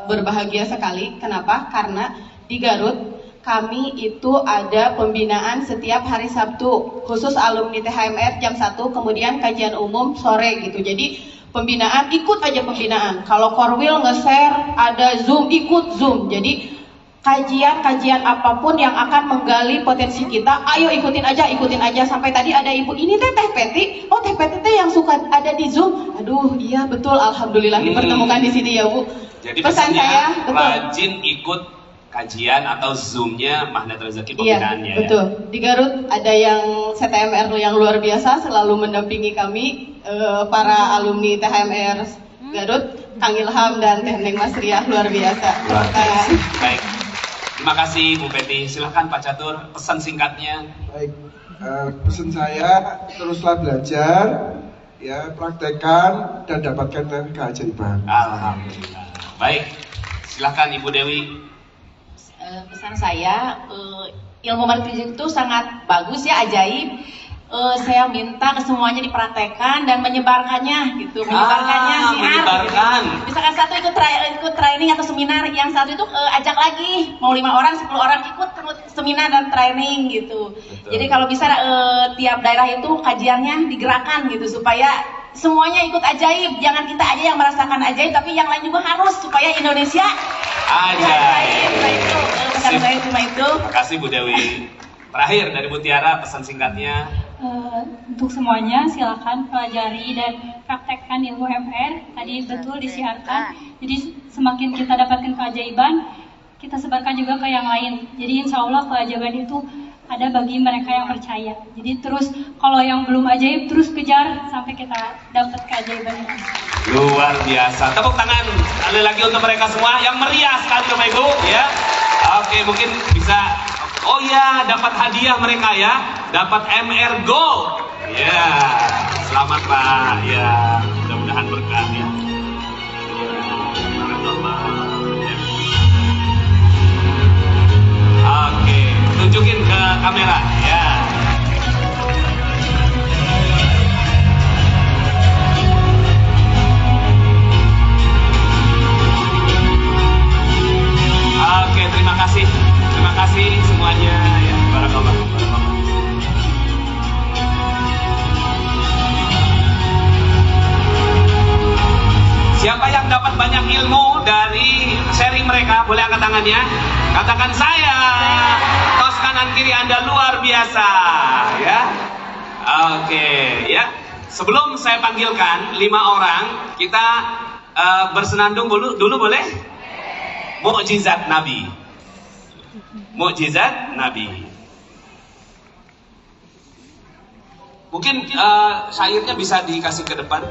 berbahagia sekali. Kenapa? Karena di Garut kami itu ada pembinaan setiap hari Sabtu, khusus alumni THMR jam 1, kemudian kajian umum sore gitu. Jadi pembinaan, ikut aja pembinaan. Kalau Korwil nge-share, ada Zoom, ikut Zoom. Jadi kajian apapun yang akan menggali potensi kita, ayo ikutin aja. Sampai tadi ada ibu, ini Teh Peti, oh Teh Peti teh yang suka ada di Zoom. Aduh, iya betul, alhamdulillah dipertemukan di sini ya Bu. Jadi pesan saya, betul. Rajin ikut kajian atau Zoom-nya Mahnet Rezeki pembinaannya. Iya, betul. Di Garut ada yang CTMR yang luar biasa, selalu mendampingi kami, para alumni THMR Garut, Kang Ilham dan Teh Neng Mas Riah, luar biasa. Baik. Terima kasih Bu Peti. Silakan Pak Catur, pesan singkatnya. Baik, pesan saya teruslah belajar, ya praktekkan dan dapatkan keajaiban. Alhamdulillah. Baik, silakan Ibu Dewi. Pesan saya, ilmu manifestasi itu sangat bagus ya, ajaib. Saya minta ke semuanya dipraktekkan dan menyebarkannya gitu, menyebarkan. Gitu. Misalkan satu ikut training atau seminar, yang satu itu ajak lagi, mau 5 orang, 10 orang ikut seminar dan training gitu. Betul. Jadi kalau bisa tiap daerah itu kajiannya digerakkan gitu supaya semuanya ikut ajaib. Jangan kita aja yang merasakan ajaib, tapi yang lain juga harus supaya Indonesia ajaib. Nah itu pesan saya cuma itu. Terima kasih Bu Dewi. Terakhir dari Bu Tiara, pesan singkatnya. Untuk semuanya silakan pelajari dan praktekkan ilmu MR. Tadi betul disiarkan. Jadi semakin kita dapatkan keajaiban, kita sebarkan juga ke yang lain. Jadi insya Allah keajaiban itu ada bagi mereka yang percaya. Jadi terus kalau yang belum ajaib terus kejar sampai kita dapat keajaiban itu. Luar biasa. Tepuk tangan sekali lagi untuk mereka semua yang meriah sekali Bapak Ibu ya. Oke, mungkin bisa. Oh ya, dapat hadiah mereka ya. Dapat MR Gold. Ya. Selamat Pak. Ya, mudah-mudahan berkah ya. Oke, tunjukin ke kamera ya. Oke, terima kasih semuanya ya. Barakallah. Siapa yang dapat banyak ilmu dari sharing mereka? Boleh angkat tangannya? Katakan saya. Tos kanan kiri Anda luar biasa ya. Oke ya. Sebelum saya panggilkan 5 orang, kita bersenandung dulu boleh? Mukjizat Nabi. Mukjizat Nabi. Mungkin syairnya bisa dikasih ke depan.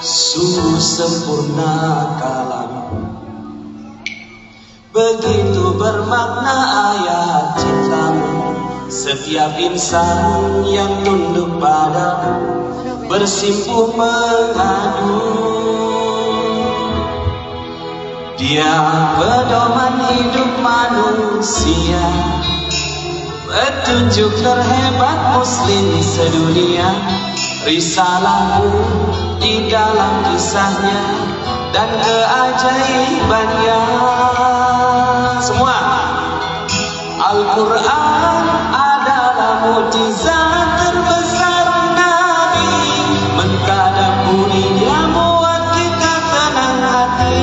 Sungguh sempurna kalammu, begitu bermakna ayat cintamu. Setiap insan yang tunduk padamu bersimpuh mengadu. Dia pedoman hidup manusia, petunjuk terhebat muslim sedunia. Risalahmu di dalam kisahnya dan keajaibannya. Semua Al-Quran adalah mukjizat terbesar Nabi. Mentadabburi dia buat kita tenang hati.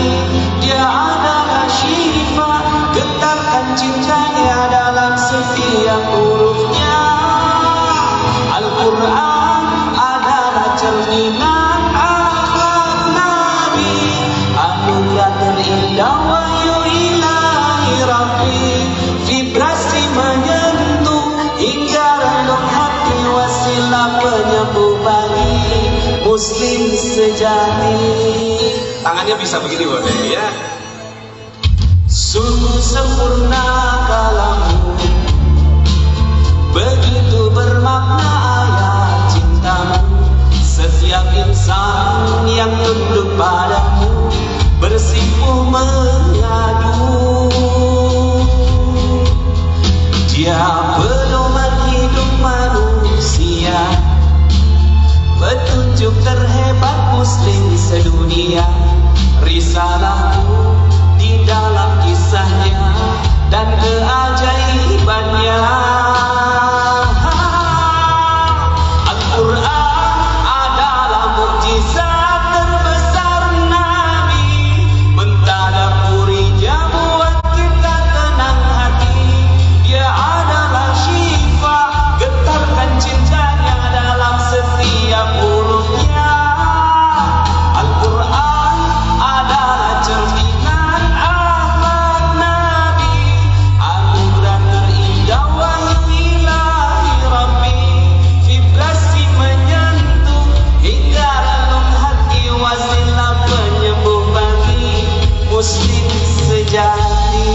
Dia adalah syifa, getarkan cintanya dalam setiap hurufnya. Al-Quran adalah cerminan akhlak Nabi, anugerah terindah wahyu ilahi Rabbi, vibrasi menyentuh muslim sejati. Tangannya bisa begini boleh ya. Sungguh sempurna kalamu, begitu bermakna ayat cintamu. Setiap insan yang tunduk padamu bersimpuh mengadu. Dia pedoman hidup manusia, petunjuk terhebat muslim sedunia. Risalahku di dalam kisahnya dan keajaibannya. Al-Quran adalah mukjizat terbesar Nabi, mentadaburinya buat kita tenang hati. Dia adalah syifa, getarkan cintanya dalam setiap hurufnya. Al-Quran adalah cerminan akhlak Nabi, anugerah terindah wahyu ilahi Rabbi. Vibrasi menyentuh hingga relung hati, wasilah penyembuh bagi muslim sejati.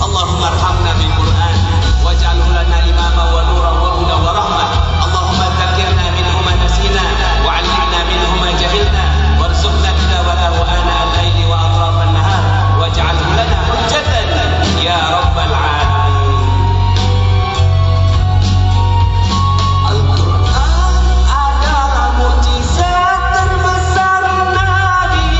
Allahumma arhamna bil Quran waj'alhu lana imama wa nuran wa hudan wa rahmah. Allahumma dzakirna minhu ma nasina wa 'allimna minhu ma jahilna warzuqna tilawatahu ana al-laili wa atraf an-nahar waj'alhu lana hujjatan ya rabbal alamin. Al-Quran adalah mukjizat terbesar Nabi,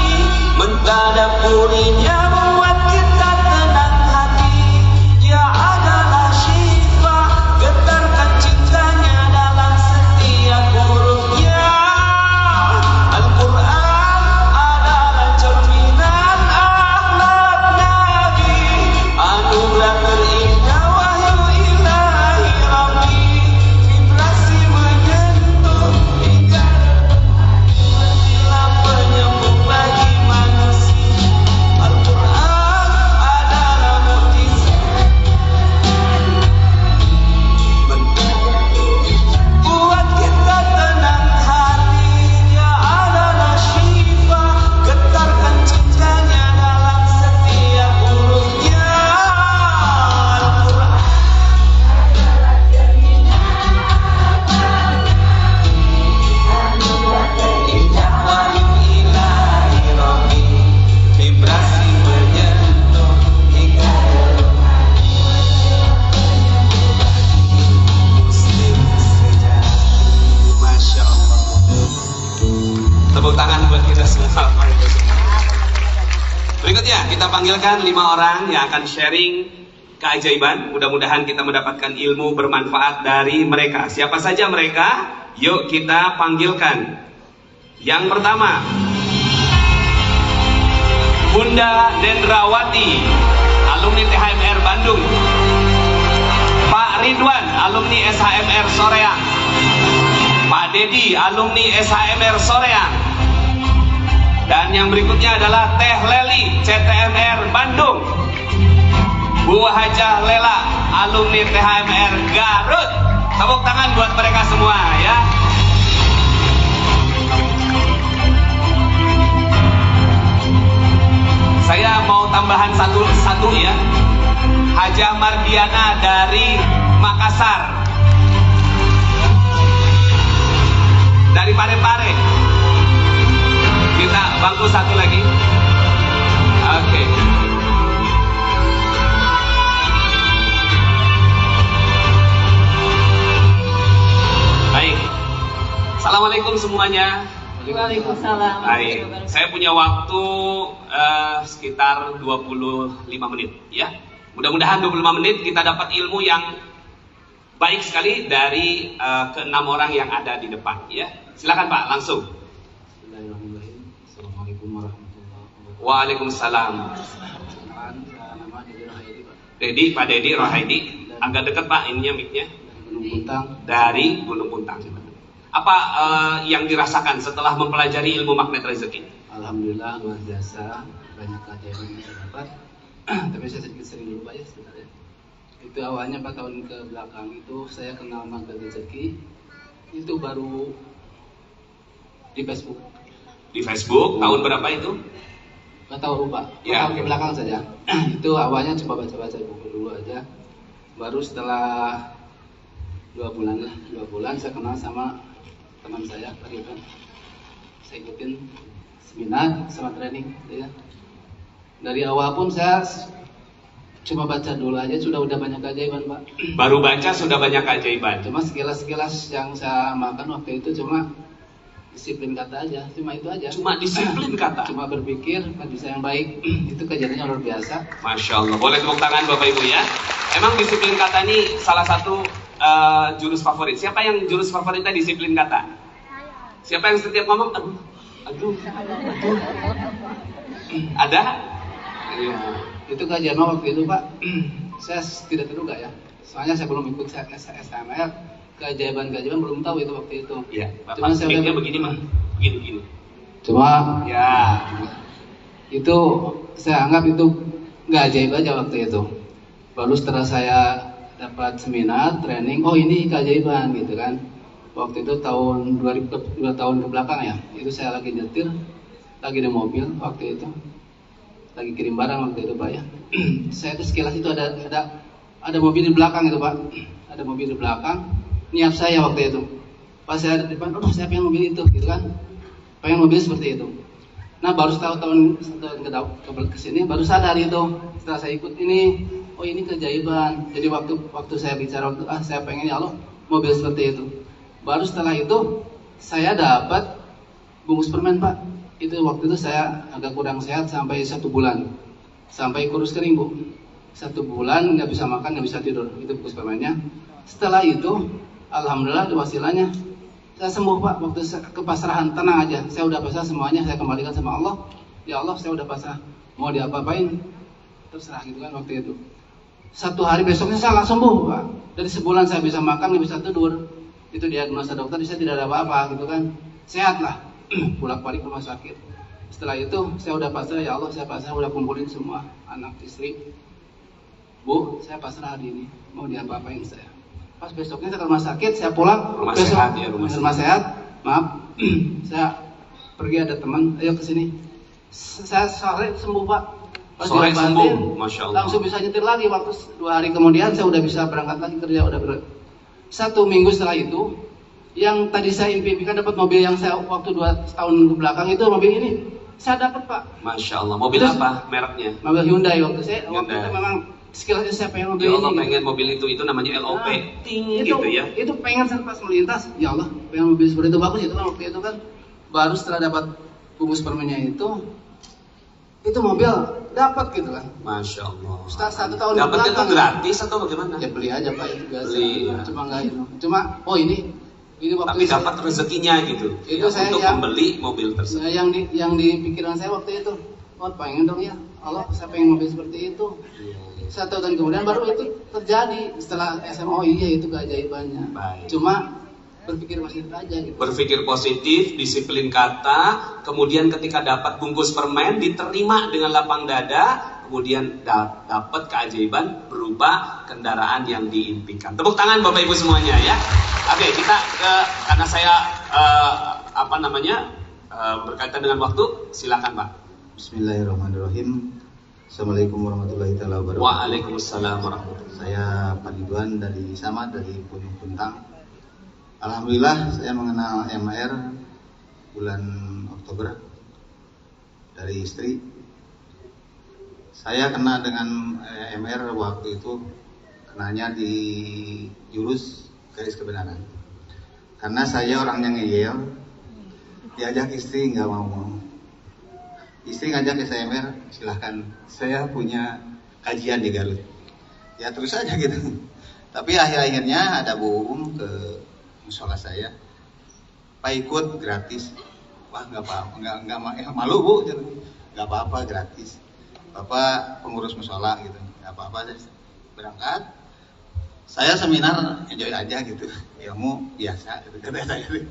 mentadaburinya membuat kita tenang hati. Dia adalah syifa, getarkan cintanya dalam setiap hurufnya. Al-Quran adalah cerminan akhlak Nabi, anugerah terindah wahyu ilahi Rabbi. Vibrasi menyentuh hingga wasilah penyembuh bagi manusia. Al-Quran adalah mukjizat buat kita tenang hati. Dia adalah syifa, getarkan cintanya dalam setiap hurufnya. Al-Quran indah wahyu ilahi Rabbi, vibrasi menyentuh hingga muslim sejati. Masya Allah. Tepuk tangan buat kita semua. Berikutnya kita panggilkan 5 orang yang akan sharing keajaiban. Mudah-mudahan kita mendapatkan ilmu bermanfaat dari mereka. Siapa saja mereka? Yuk kita panggilkan. Yang pertama, Bunda Dendrawati, alumni THMR Bandung. Pak Ridwan, alumni SHMR Soreang. Pak Dedi, alumni SHMR Soreang. Dan yang berikutnya adalah Teh Leli, CTMR Bandung. Bu Hajah Lela, alumni THMR Garut. Tepuk tangan buat mereka semua ya. Saya mau tambahan satu ya. Hajah Mardiana dari Makassar, dari Parepare. Kita bangku satu lagi. Oke. Baik. Assalamualaikum semuanya. Waalaikumsalam. Baik. Saya punya waktu sekitar 25 menit ya. Mudah-mudahan 25 menit kita dapat ilmu yang baik sekali dari ke-6 orang yang ada di depan ya. Silakan Pak, langsung. Bismillahirrahmanirrahim. Assalamualaikum warahmatullahi wabarakatuh. Waalaikumsalam. Nama Dedi Rohaidi, Pak. Pak Dedi Rohaidi. Agak dekat Pak ininya mic-nya. Gunung Puntang. Dari Gunung Puntang. Apa yang dirasakan setelah mempelajari ilmu magnet rezeki? Alhamdulillah luar biasa, banyak keajaiban yang saya dapat. Tapi saya sedikit sering lupa ya sebenarnya. Itu awalnya 4 tahun ke belakang itu saya kenal magnet rezeki. Itu baru Di Facebook. Di Facebook, tahun berapa itu? Gak tahu lupa. Ya. Tahun ke belakang saja. Itu awalnya coba baca-baca buku dulu aja. Baru setelah 2 bulan saya kenal sama teman saya, Pak Ridwan. Saya ikutin seminar sama training, ya. Dari awal pun saya cuma baca dulu aja, udah banyak keajaiban, Pak. Baru baca sudah banyak keajaiban. Cuma sekilas yang saya makan waktu itu cuma disiplin kata aja, cuma itu aja. Cuma disiplin kata. Cuma berpikir bisa yang baik. Itu kejadiannya luar biasa. Masya Allah. Boleh tepuk tangan Bapak Ibu ya. Emang disiplin kata ini salah satu jurus favorit. Siapa yang jurus favoritnya disiplin kata? Siapa yang setiap ngomong aduh. Ada? Iya. Itu kajian waktu itu, Pak. Saya tidak terduga ya. Soalnya saya belum ikut SMR. Keajaiban-keajaiban belum tahu itu waktu itu. Iya. Cuma saya begini mah. Begini. Cuma Ya. itu saya anggap itu nggak ajaib aja waktu itu. Baru setelah saya dapat seminar, training, oh ini keajaiban gitu kan. Waktu itu tahun 2 tahun ke belakang ya. Itu saya lagi nyetir, lagi di mobil waktu itu. Lagi kirim barang waktu itu, Pak ya. Saya tuh sekilas itu ada mobil di belakang itu, Pak. Ada mobil di belakang. Niat saya waktu itu. Pas saya ada di depan, saya pengen mobil itu, gitu kan. Pengen mobil seperti itu. Nah, baru tahun ke sini baru sadar itu. Setelah saya ikut ini, oh ini keajaiban. Jadi waktu saya bicara saya pengen ya Allah mobil seperti itu. Baru setelah itu saya dapat bungkus permen, Pak. Itu waktu itu saya agak kurang sehat sampai 1 bulan. Sampai kurus kering, Bu. 1 bulan nggak bisa makan, nggak bisa tidur. Itu bungkus permennya. Setelah itu alhamdulillah wasilanya saya sembuh, Pak. Waktu kepasrahan, tenang aja. Saya udah pasrah semuanya, saya kembalikan sama Allah. Ya Allah, saya udah pasrah. Mau diapa-apain terserah gitu kan waktu itu. 1 hari besoknya saya langsung sembuh, Pak. Dari sebulan saya bisa makan, nggak bisa tidur. Itu diagnosa dokter, saya tidak ada apa-apa gitu kan. Sehat lah. Bolak-balik rumah sakit. Setelah itu saya udah pasrah, ya Allah, saya pasrah, udah kumpulin semua anak istri. Bu, saya pasrah hari ini. Mau diapa-apain saya. Pas besoknya saya ke rumah sakit, saya pulang. Rumah besok, sehat ya, rumah sehat. Maaf, saya pergi ada teman, ayo kesini. Saya sore sembuh, Pak. Pas Sore diobatin, sembuh, Masya Allah. langsung bisa nyetir lagi. Waktu 2 hari kemudian saya udah bisa berangkat lagi kerja. 1 minggu setelah itu, yang tadi saya impikan dapat mobil yang saya waktu 2 tahun ke belakang itu mobil ini saya dapat, Pak. Masya Allah. Mobil Terus, apa mereknya? Mobil Hyundai waktu itu Hyundai. memang sekiranya saya pengen mobil Ya Allah ini. pengen mobil itu namanya LOP. Ting itu, gitu ya. Itu pengen saya pas melintas, ya Allah, pengen mobil seperti itu bagus itu kan waktu itu kan. Baru setelah dapat bungkus permennya itu mobil dapat gitu kan. Masya Allah. Setelah 1 tahun Dapatnya itu belakang, gratis atau bagaimana? ya beli aja, Pak, itu biasa. Beli, ya. Cuma enggak itu. Cuma oh ini waktu Tapi dapat rezekinya gitu. Itu saya untuk yang- membeli mobil tersebut. ya, yang di pikiran saya waktu itu, oh pengen dong ya Allah, saya pengen mobil seperti itu. 1 tahun kemudian baru itu terjadi setelah SMA. Oh iya, itu keajaibannya. Baik. Cuma berpikir positif aja gitu. Berpikir positif, disiplin kata, kemudian ketika dapat bungkus permen diterima dengan lapang dada, kemudian dapat keajaiban berupa kendaraan yang diimpikan. Tepuk tangan Bapak Ibu semuanya ya. Oke, kita karena saya berkaitan dengan waktu, silakan Pak. Bismillahirrahmanirrahim. Assalamualaikum warahmatullahi wabarakatuh. Waalaikumsalam warahmatullahi wabarakatuh. Saya Pak Ridwan dari Gunung Puntang. Alhamdulillah saya mengenal MR bulan Oktober dari istri. Saya kenal dengan MR waktu itu kenalnya di jurus garis kebenaran. Karena saya orangnya ngeyel, diajak istri nggak mau. Istri ngajak ke SMR, silahkan. Saya punya kajian di Garut. Ya terus aja gitu. Tapi akhir-akhirnya ada Bu ke musola saya, Pak ikut gratis. Wah nggak apa-apa, nggak malu Bu, nggak apa-apa gratis. Bapak pengurus musola gitu, nggak apa-apa. Berangkat, saya seminar enjoy aja gitu, ilmu biasa gitu kata saya.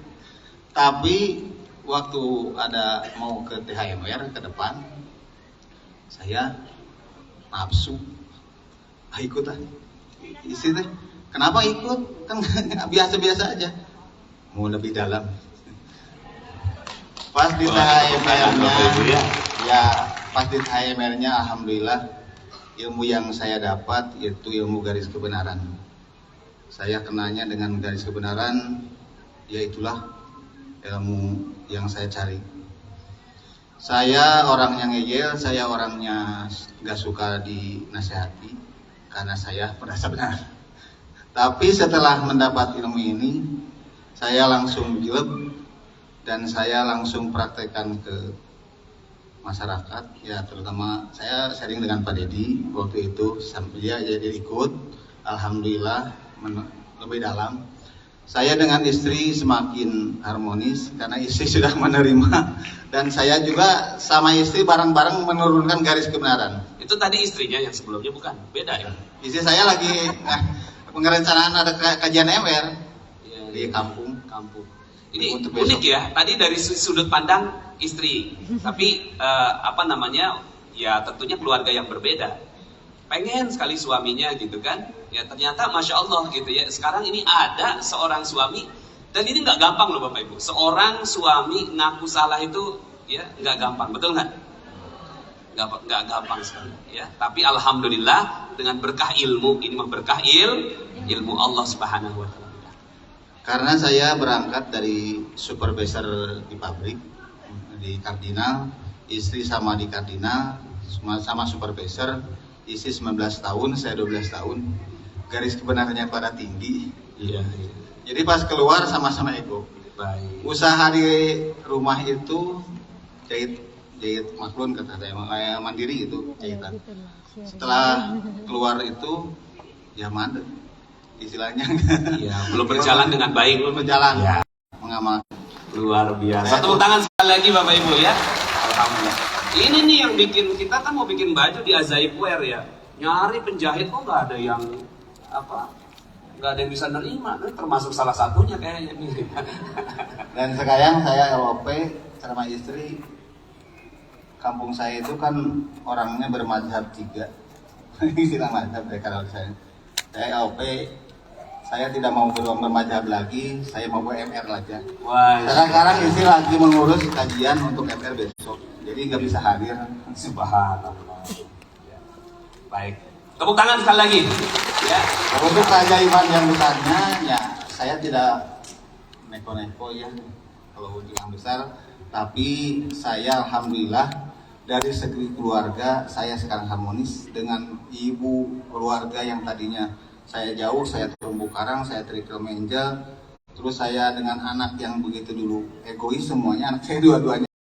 Tapi waktu ada mau ke THMR ke depan, saya nafsu, ikut ah. Isi teh, kenapa ikut? Kan biasa-biasa aja. Mau lebih dalam. Pas di HMR-nya, ya pas di HMR-nya alhamdulillah ilmu yang saya dapat yaitu ilmu garis kebenaran. Saya kenanya dengan garis kebenaran, yaitulah ilmu yang saya cari. Saya orangnya ngeyel, saya orangnya gak suka dinasehati karena saya merasa benar. Tapi setelah mendapat ilmu ini, saya langsung jileb dan saya langsung praktekkan ke masyarakat, ya terutama saya sharing dengan Pak Dedi waktu itu, sampai dia jadi ikut, alhamdulillah lebih dalam. Saya dengan istri semakin harmonis karena istri sudah menerima dan saya juga sama istri bareng-bareng menurunkan garis kebenaran. Itu tadi istrinya yang sebelumnya bukan? Beda ya? Istri saya lagi pengerencanaan ada kajian MR di kampung. Ini unik ya, tadi dari sudut pandang istri, tapi ya tentunya keluarga yang berbeda. Pengen sekali suaminya gitu kan, ya ternyata Masya Allah gitu ya. Sekarang ini ada seorang suami, dan ini nggak gampang loh Bapak Ibu. Seorang suami ngaku salah itu ya nggak gampang, betul nggak? Nggak gampang sekali ya. Tapi alhamdulillah dengan berkah ilmu, ini mah berkah ilmu Allah Subhanahu Wa Taala. Karena saya berangkat dari supervisor di pabrik di Cardinal, istri sama di Cardinal, sama supervisor, istri 19 tahun, saya 12 tahun, garis kebenarannya pada tinggi. Iya. Jadi pas keluar sama-sama ego. Baik. Usaha di rumah itu jahit maklun kata saya, mandiri itu jahitan. Setelah keluar itu ya mandek. Istilahnya ya, belum berjalan dengan baik, belum berjalan ya. Mengamal luar biasa. Tepuk tangan sekali lagi Bapak Ibu ya. Alhamdulillah. Ini nih yang bikin kita kan mau bikin baju di Ajaib Wear ya. Nyari penjahit kok nggak ada yang nggak ada yang bisa nerima. Ini termasuk salah satunya kayaknya nih. Dan sekarang saya LOP sama istri. Kampung saya itu kan orangnya bermadzhab 3. Istilah madzhab ya kalau saya LOP. Saya tidak mau bermadzhab lagi, saya mau MR aja. Sekarang istri lagi mengurus kajian untuk MR besok, jadi nggak bisa hadir. Subhanallah. Ya. Baik, tepuk tangan sekali lagi. Ya. Untuk keajaiban yang besarnya, ya saya tidak neko-neko ya kalau untuk yang besar, tapi saya alhamdulillah dari segi keluarga saya sekarang harmonis dengan ibu keluarga yang tadinya saya jauh, saya terumbu karang, saya trickle menjel, terus saya dengan anak yang begitu dulu egois semuanya, anak saya dua-duanya